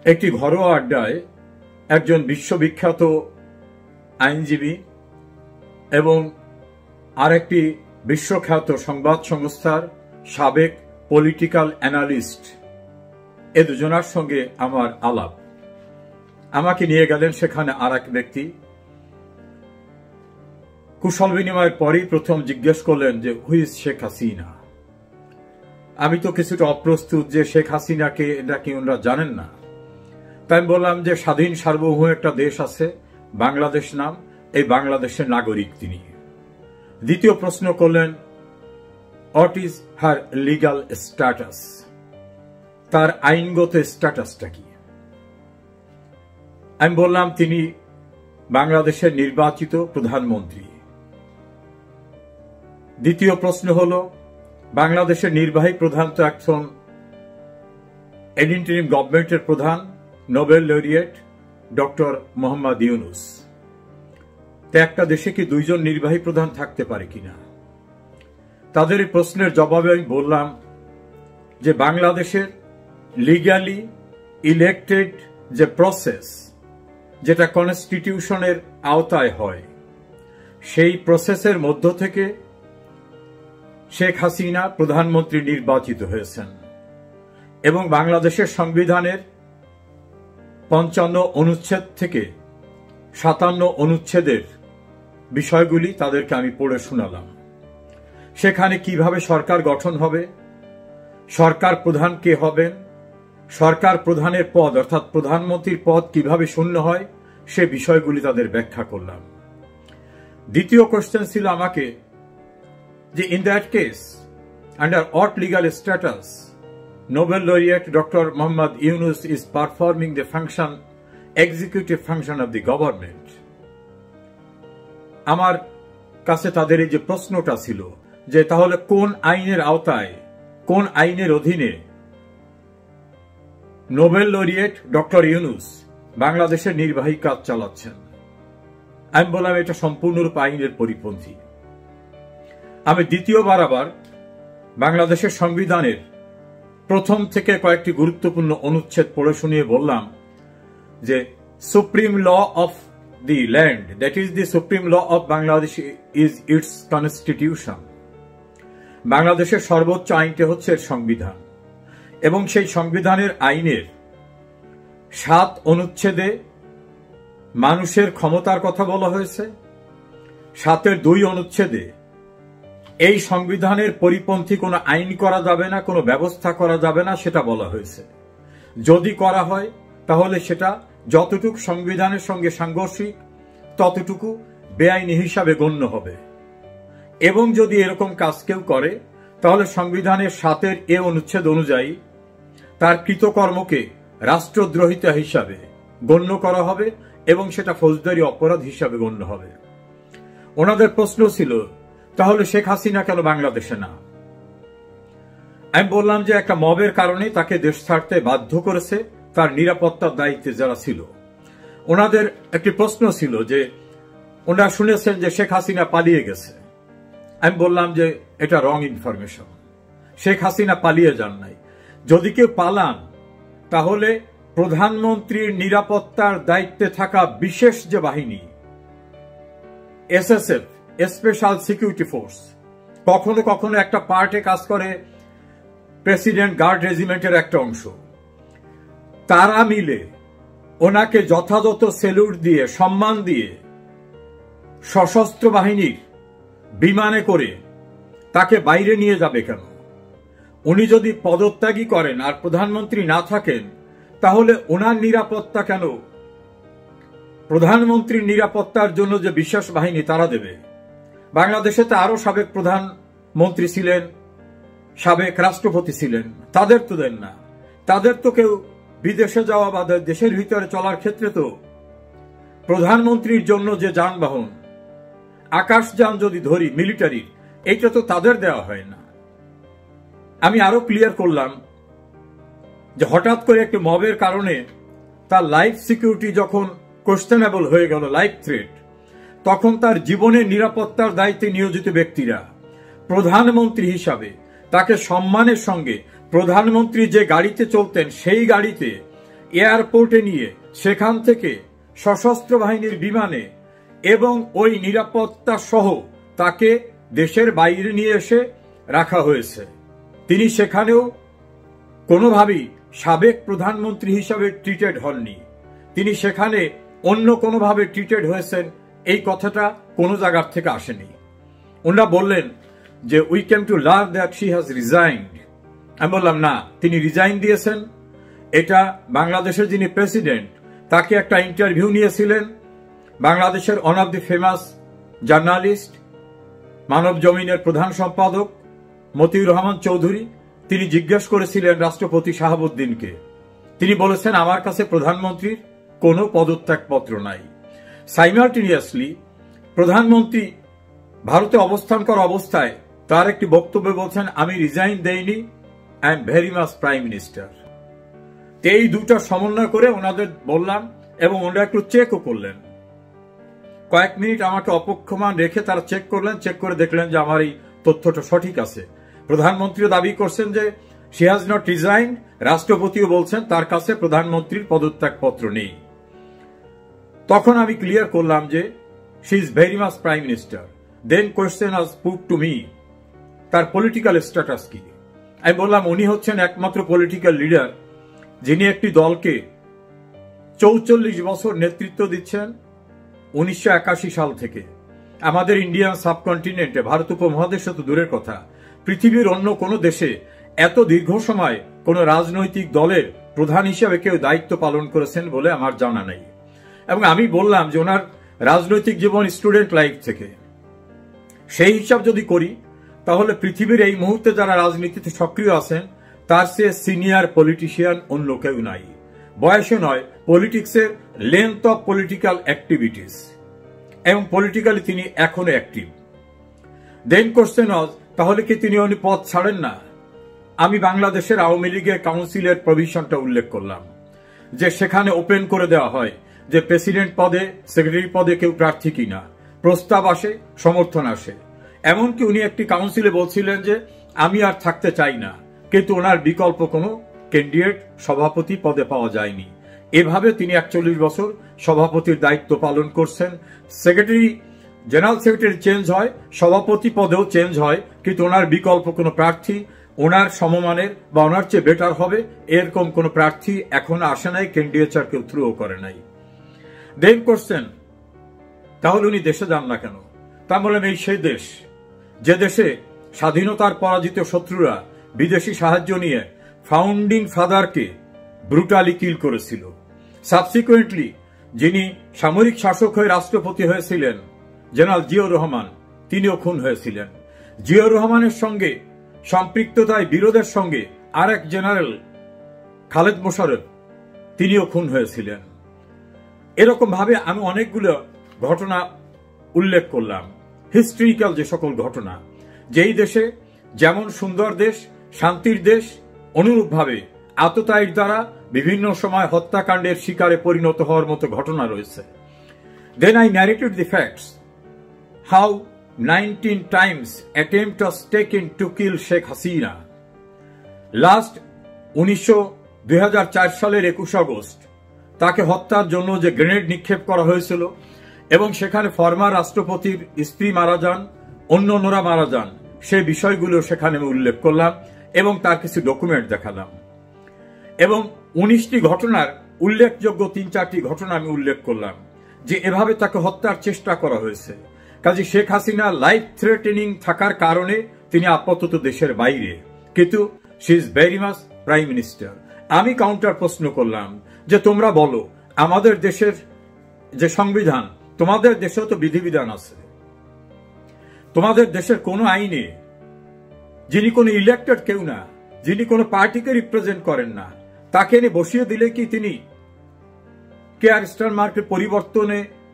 একটি ঘরোয়া আড্ডায় একজন বিশ্ববিখ্যাত আইনজীবী এবং আরেকটি বিশ্বখ্যাত সংবাদ সংস্থার সাবেক পলিটিক্যাল অ্যানালিস্ট এ দুজনার সঙ্গে আমার আলাপ। আমাকে নিয়ে গেলেন সেখানে আর এক ব্যক্তি। কুশল বিনিময়ের পরই প্রথম জিজ্ঞেস করলেন যে হুইজ শেখ হাসিনা। আমি তো কিছুটা অপ্রস্তুত যে শেখ হাসিনাকে এটা কি ওনারা জানেন না। তাই আমি বললাম যে স্বাধীন সার্বভৌম একটা দেশ আছে, বাংলাদেশ নাম, এই বাংলাদেশের নাগরিক তিনি। দ্বিতীয় প্রশ্ন করলেন what is her legal status, তার আইনগত স্ট্যাটাসটা কি। আমি বললাম তিনি বাংলাদেশের নির্বাচিত প্রধানমন্ত্রী। দ্বিতীয় প্রশ্ন হল বাংলাদেশের নির্বাহী প্রধান তো একজন ইন্টারিম গভর্নমেন্টের প্রধান, Nobel laureate doctor Mohammad Yunus. তো একটা দেশে কি দুইজন নির্বাহী প্রধান থাকতে পারে কিনা। তাদের এই প্রশ্নের জবাবে আমি বললাম যে বাংলাদেশের লিগ্যালি ইলেক্টেড যে প্রসেস, যেটা কনস্টিটিউশনের আওতায় হয়, সেই প্রসেসের মধ্য থেকে শেখ হাসিনা প্রধানমন্ত্রী নির্বাচিত হয়েছেন এবং বাংলাদেশের সংবিধানের ৫৫ অনুচ্ছেদ থেকে ৫৭ অনুচ্ছেদের বিষয়গুলি তাদেরকে আমি পড়ে শোনালাম। সেখানে কিভাবে সরকার গঠন হবে, সরকার প্রধান কে হবেন, সরকার প্রধানের পদ অর্থাৎ প্রধানমন্ত্রীর পদ কিভাবে শূন্য হয়, সে বিষয়গুলি তাদের ব্যাখ্যা করলাম। দ্বিতীয় কোশ্চেন ছিল আমাকে যে in that case under what legal status Nobel laureate doctor Mohammad Yunus is performing the function, executive function of the government. আমার কাছে তাদের এই যে প্রশ্নটা ছিল যে তাহলে কোন আইনের আওতায়, কোন আইনের অধীনে নোবেল লরিয়েট ডক্টর ইউনুস বাংলাদেশের নির্বাহী কাজ চালাচ্ছেন। আমি বললাম এটা সম্পূর্ণরূপে আইনের পরিপন্থী। আমি দ্বিতীয়বার আবার বাংলাদেশের সংবিধানের প্রথম থেকে কয়েকটি গুরুত্বপূর্ণ অনুচ্ছেদ পড়ে শুনিয়ে বললাম যে supreme law of the land, that is the supreme law of Bangladesh is its constitution. বাংলাদেশের সর্বোচ্চ আইনটি হচ্ছে সংবিধান এবং সেই সংবিধানের আইনের ৭ অনুচ্ছেদে মানুষের ক্ষমতার কথা বলা হয়েছে। ৭-এর ২ অনুচ্ছেদে এই সংবিধানের পরিপন্থী কোনো আইন করা যাবে না, কোনো ব্যবস্থা করা যাবে না সেটা বলা হয়েছে। যদি করা হয় তাহলে সেটা যতটুকু সংবিধানের সঙ্গে সাংঘর্ষিক ততটুকু বেআইনি হিসাবে গণ্য হবে এবং যদি এরকম কাজ কেউ করে তাহলে সংবিধানের ৭-এর এ অনুচ্ছেদ অনুযায়ী তার কৃতকর্মকে রাষ্ট্রদ্রোহিতা হিসাবে গণ্য করা হবে এবং সেটা ফৌজদারি অপরাধ হিসাবে গণ্য হবে। ওনাদের প্রশ্ন ছিল তাহলে শেখ হাসিনা কেন বাংলাদেশে না। আমি বললাম যে একটা মবের কারণে তাকে দেশ ছাড়তে বাধ্য করেছে তার নিরাপত্তার দায়িত্বে যারা ছিল। ওনাদের একটি প্রশ্ন ছিল যে ওনারা শুনেছেন যে শেখ হাসিনা পালিয়ে গেছে। আমি বললাম যে এটা রং ইনফরমেশন, শেখ হাসিনা পালিয়ে যান নাই। যদি কেউ পালান তাহলে প্রধানমন্ত্রীর নিরাপত্তার দায়িত্বে থাকা বিশেষ যে বাহিনী এসএসএফ, স্পেশাল সিকিউরিটি ফোর্স, কখনো কখনো একটা পার্টে কাজ করে প্রেসিডেন্ট গার্ড রেজিমেন্টের একটা অংশ, তারা মিলে ওনাকে যথাযথ সেলুট দিয়ে সম্মান দিয়ে সশস্ত্র বাহিনীর বিমানে করে তাকে বাইরে নিয়ে যাবে কেন। উনি যদি পদত্যাগী করেন আর প্রধানমন্ত্রী না থাকেন তাহলে ওনার নিরাপত্তা কেন প্রধানমন্ত্রীর নিরাপত্তার জন্য যে বিশেষ বাহিনী তারা দেবে। বাংলাদেশে তো আরো সাবেক প্রধানমন্ত্রী ছিলেন, সাবেক রাষ্ট্রপতি ছিলেন, তাদের তো দেন না। তাদের তো কেউ বিদেশে যাওয়া বা দেশের ভিতরে চলার ক্ষেত্রে তো প্রধানমন্ত্রীর জন্য যে যানবাহন, আকাশযান যদি ধরি মিলিটারি, এইটা তো তাদের দেওয়া হয় না। আমি আরো ক্লিয়ার করলাম যে হঠাৎ করে একটি মবের কারণে তার লাইফ সিকিউরিটি যখন কোয়েশ্চেনেবল হয়ে গেল, লাইফ থ্রেট, তখন তার জীবনের নিরাপত্তার দায়িত্বে নিয়োজিত ব্যক্তিরা প্রধানমন্ত্রী হিসাবে তাকে সম্মানের সঙ্গে প্রধানমন্ত্রী যে গাড়িতে চলতেন সেই গাড়িতে এয়ারপোর্টে নিয়ে সেখান থেকে সশস্ত্র বাহিনীর বিমানে এবং ওই নিরাপত্তা সহ তাকে দেশের বাইরে নিয়ে এসে রাখা হয়েছে। তিনি সেখানেও কোনোভাবেই সাবেক প্রধানমন্ত্রী হিসাবে ট্রিটেড হননি। তিনি সেখানে অন্য কোনোভাবে ট্রিটেড হয়েছেন এই কথাটা কোনো জায়গার থেকে আসেনি। ওনারা বললেন যে we came to learn that she has resigned. আমি বললাম না, তিনি রিজাইন দিয়েছেন। এটা বাংলাদেশের যিনি প্রেসিডেন্ট তাকে একটা ইন্টারভিউ নিয়েছিলেন বাংলাদেশের one of the famous journalist, মানব জমিনের প্রধান সম্পাদক মতিউর রহমান চৌধুরী। তিনি জিজ্ঞেস করেছিলেন রাষ্ট্রপতি শাহাবুদ্দিনকে, তিনি বলেছেন আমার কাছে প্রধানমন্ত্রীর কোনো পদত্যাগপত্র নাই। সাইমালটেনিয়াসলি প্রধানমন্ত্রী ভারতে অবস্থান করা অবস্থায় তার একটি বক্তব্যে বলছেন আমি রিজাইন দেইনি, I am very much prime minister. এই দুটো সমন্বয় করে ওনাদের বললাম এবং ওনারা একটু চেকও করলেন। কয়েক মিনিট আমাকে অপেক্ষমান রেখে তারা চেক করলেন, চেক করে দেখলেন যে আমার এই তথ্যটা সঠিক আছে। প্রধানমন্ত্রীও দাবি করছেন যে শি হ্যাজ নট রিজাইন, রাষ্ট্রপতিও বলছেন তার কাছে প্রধানমন্ত্রীর পদত্যাগপত্র নেই। তখন আমি ক্লিয়ার করলাম যে she is very much prime minister. Then question was put to me, তার পলিটিক্যাল স্ট্যাটাস কি। আমি বললাম উনি হচ্ছেন একমাত্র পলিটিক্যাল লিডার যিনি একটি দলকে ৪৪ বছর নেতৃত্ব দিচ্ছেন ১৯৮১ সাল থেকে। আমাদের ইন্ডিয়ান সাবকন্টিনেন্টে, ভারত উপমহাদেশে তো দূরের কথা, পৃথিবীর অন্য কোনো দেশে এত দীর্ঘ সময় কোন রাজনৈতিক দলের প্রধান হিসেবে কেউ দায়িত্ব পালন করেছেন বলে আমার জানা নেই। এবং আমি বললাম যে ওনার রাজনৈতিক জীবন স্টুডেন্ট লাইফ থেকে, সেই হিসাব যদি করি তাহলে পৃথিবীর এই মুহূর্তে যারা রাজনীতিতে সক্রিয় আছেন তার চেয়ে সিনিয়র পলিটিশিয়ান অন্য কেউ নাই। বয়সে নয়, পলিটিক্সের লেন্থ অফ পলিটিক্যাল অ্যাক্টিভিটিস, এবং পলিটিক্যালি তিনি এখনো অ্যাক্টিভ। দেন কোশ্চেন ওয়াজ তাহলে কি তিনি উনি পদ ছাড়েন না? আমি বাংলাদেশের আওয়ামী লীগের কাউন্সিলের প্রভিশনটা উল্লেখ করলাম যে সেখানে ওপেন করে দেওয়া হয় যে প্রেসিডেন্ট পদে, সেক্রেটারি পদে কেউ প্রার্থী কিনা, প্রস্তাব আসে, সমর্থন আসে। এমনকি উনি একটি কাউন্সিলে বলছিলেন যে আমি আর থাকতে চাই না, কিন্তু ওনার বিকল্প কোনো ক্যান্ডিডেট সভাপতি পদে পাওয়া যায়নি। এভাবে তিনি ৪১ বছর সভাপতির দায়িত্ব পালন করছেন। সেক্রেটারি, জেনারেল সেক্রেটারি চেঞ্জ হয়, সভাপতি পদেও চেঞ্জ হয়, কিন্তু ওনার বিকল্প কোনো প্রার্থী ওনার সমমানের বা ওনার চেয়ে বেটার হবে এরকম কোনো প্রার্থী এখন আসে নাই, ক্যান্ডিডেচার কেউ থ্রুও করে নাই। দেন কোশ্চেন তাহলে উনি দেশে যান না কেন? তা বললেন এই সেই দেশ যে দেশে স্বাধীনতার পরাজিত শত্রুরা বিদেশি সাহায্য নিয়ে ফাউন্ডিং ফাদারকে ব্রুটালি কিল করেছিল। সাবসিকুয়েন্টলি যিনি সামরিক শাসক হয়ে রাষ্ট্রপতি হয়েছিলেন জেনারেল জিয়াউর রহমান, তিনিও খুন হয়েছিলেন। জিয়াউর রহমানের সঙ্গে সম্পৃক্ততায় বিরোধের সঙ্গে আরেক জেনারেল খালেদ মোশাররফ, তিনিও খুন হয়েছিলেন। এরকম ভাবে আমি অনেকগুলো ঘটনা উল্লেখ করলাম, হিস্ট্রিক্যাল যে সকল ঘটনা, যেই দেশে যেমন সুন্দর দেশ, শান্তির দেশ, অনুরূপভাবে আততায়ীর দ্বারা বিভিন্ন সময় হত্যাকাণ্ডের শিকারে পরিণত হওয়ার মতো ঘটনা রয়েছে। Then I narrated the facts, how 19 times attempt was taken to kill Sheikh Hasina. Last 2004 সালের 21 আগস্ট তাকে হত্যার জন্য যে গ্রেনেড নিক্ষেপ করা হয়েছিল এবং সেখানে ফরমার রাষ্ট্রপতির স্ত্রী মারা যান, অন্যরা মারা যান, সে বিষয়গুলো সেখানে আমি উল্লেখ করলাম এবং তার কিছু ডকুমেন্ট দেখালাম। এবং 19টি ঘটনার উল্লেখযোগ্য 3-4টি ঘটনা আমি উল্লেখ করলাম যে এভাবে তাকে হত্যার চেষ্টা করা হয়েছে। কাজে শেখ হাসিনা লাইফ থ্রেটেনিং থাকার কারণে তিনি আপাতত দেশের বাইরে, কিন্তু she is very much prime minister. আমি কাউন্টার প্রশ্ন করলাম যে তোমরা বলো আমাদের দেশের যে সংবিধান, তোমাদের দেশেও তো বিধিবিধান আছে, তোমাদের দেশের কোনো আইনে যিনি কোনো ইলেক্টেড কেউ না, যিনি কোনো পার্টিকে রিপ্রেজেন্ট করেন না, তাকে এনে বসিয়ে দিলে কি তিনি কেয়ার স্টারমার্কের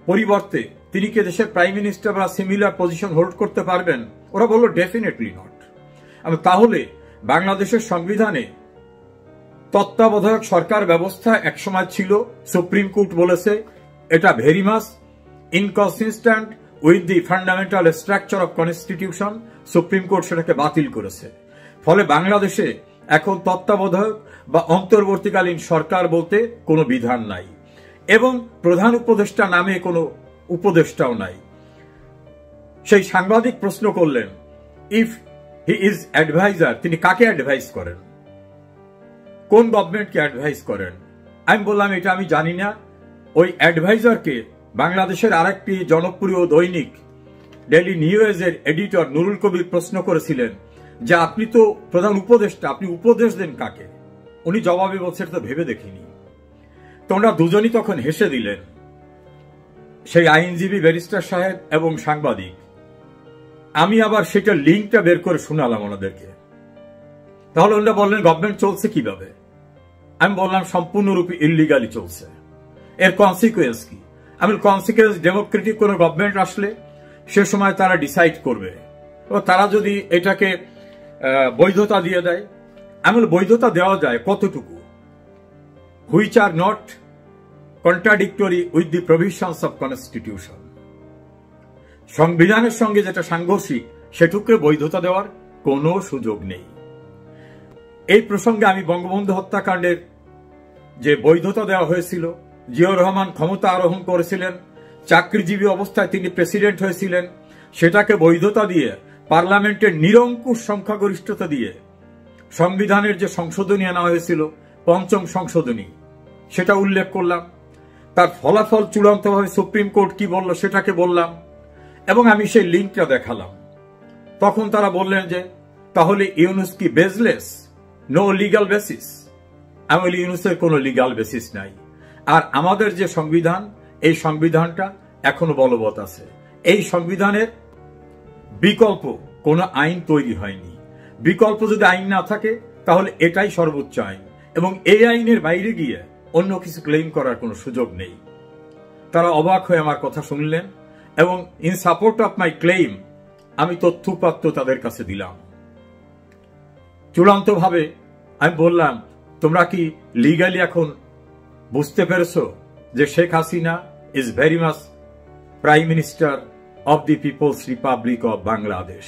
পরিবর্তে তিনি কি দেশের প্রাইম মিনিস্টার বা সিমিলার পজিশন হোল্ড করতে পারবেন? ওরা বলল ডেফিনেটলি নট। তাহলে বাংলাদেশের সংবিধানে তত্ত্বাবধায়ক সরকার ব্যবস্থা একসময় ছিল, সুপ্রিম কোর্ট বলেছে এটা very much inconsistent with the fundamental structure of constitution, supreme court সেটাকে বাতিল করেছে। ফলে বাংলাদেশে এখন তত্ত্বাবধায়ক বা অন্তর্বর্তীকালীন সরকার বলতে কোনো বিধান নাই এবং প্রধান উপদেষ্টা নামে কোনো উপদেষ্টাও নাই। সেই সাংবাদিক প্রশ্ন করলেন, ইফ হি ইজ অ্যাডভাইজার, তিনি কাকে অ্যাডভাইস করেন, কোন গভর্নমেন্টকে অ্যাডভাইস করেন? আমি বললাম এটা আমি জানি না। ওই অ্যাডভাইজারকে বাংলাদেশের আরেকটি জনপ্রিয় দৈনিক ডেইলি নিউজের এডিটর নুরুল কবির প্রশ্ন করেছিলেন যে আপনি তো প্রধান উপদেষ্টা, আপনি উপদেশ দেন কাকে? উনি জবাবে বলছে তো ভেবে দেখিনি। তোমরা দুজনই তখন হেসে দিলেন, সেই আইনজীবী ব্যারিস্টার সাহেব এবং সাংবাদিক। আমি আবার সেটা লিঙ্কটা বের করে শোনালাম ওনাদেরকে। তাহলে ওনারা বললেন গভর্নমেন্ট চলছে কিভাবে? আমি বললাম সম্পূর্ণরূপে ইলিগালি চলছে। এর কনসিকুয়েন্স কি? আমি কনসিকুয়েন্স ডেমোক্রেটিক কোন গভর্নমেন্ট আসলে সে সময় তারা ডিসাইড করবে, ও তারা যদি এটাকে বৈধতা দিয়ে দেয়। আমি বৈধতা দেওয়া যায় কতটুকু? Which are not contradictory with the provisions of constitution. সংবিধানের সঙ্গে যেটা সাংঘর্ষিক সেটুকুকে বৈধতা দেওয়ার কোনো সুযোগ নেই। এই প্রসঙ্গে আমি বঙ্গবন্ধু হত্যাকাণ্ডের যে বৈধতা দেওয়া হয়েছিল, জিয়াউর রহমান ক্ষমতা আরোহণ করেছিলেন, চাকরিজীবী অবস্থায় তিনি প্রেসিডেন্ট হয়েছিলেন, সেটাকে বৈধতা দিয়ে পার্লামেন্টের নিরঙ্কুশ সংখ্যাগরিষ্ঠতা দিয়ে সংবিধানের যে সংশোধনী আনা হয়েছিল, পঞ্চম সংশোধনী, সেটা উল্লেখ করলাম। তার ফলাফল চূড়ান্তভাবে সুপ্রিম কোর্ট কি বলল সেটাকে বললাম এবং আমি সেই লিঙ্কটা দেখালাম। তখন তারা বললেন যে তাহলে ইউনুস কি বেসলেস, নো লিগাল বেসিস? আমি বলি ইউনুসের কোনো লিগাল বেসিস নাই। আর আমাদের যে সংবিধান, এই সংবিধানটা এখনো বলবৎ আছে। এই সংবিধানের বিকল্প কোনো আইন তৈরি হয়নি। বিকল্প যদি আইন না থাকে তাহলে এটাই সর্বোচ্চ আইন এবং এই আইনের বাইরে গিয়ে অন্য কিছু ক্লেম করার কোনো সুযোগ নেই। তারা অবাক হয়ে আমার কথা শুনলেন এবং in support of my claim আমি তথ্যপাত্র তাদের কাছে দিলাম। চূড়ান্তভাবে আমি বললাম, তোমরা কি লিগালি এখন বুঝতে পেরেছো যে Sheikh Hasina is very much prime minister of the people's republic of Bangladesh.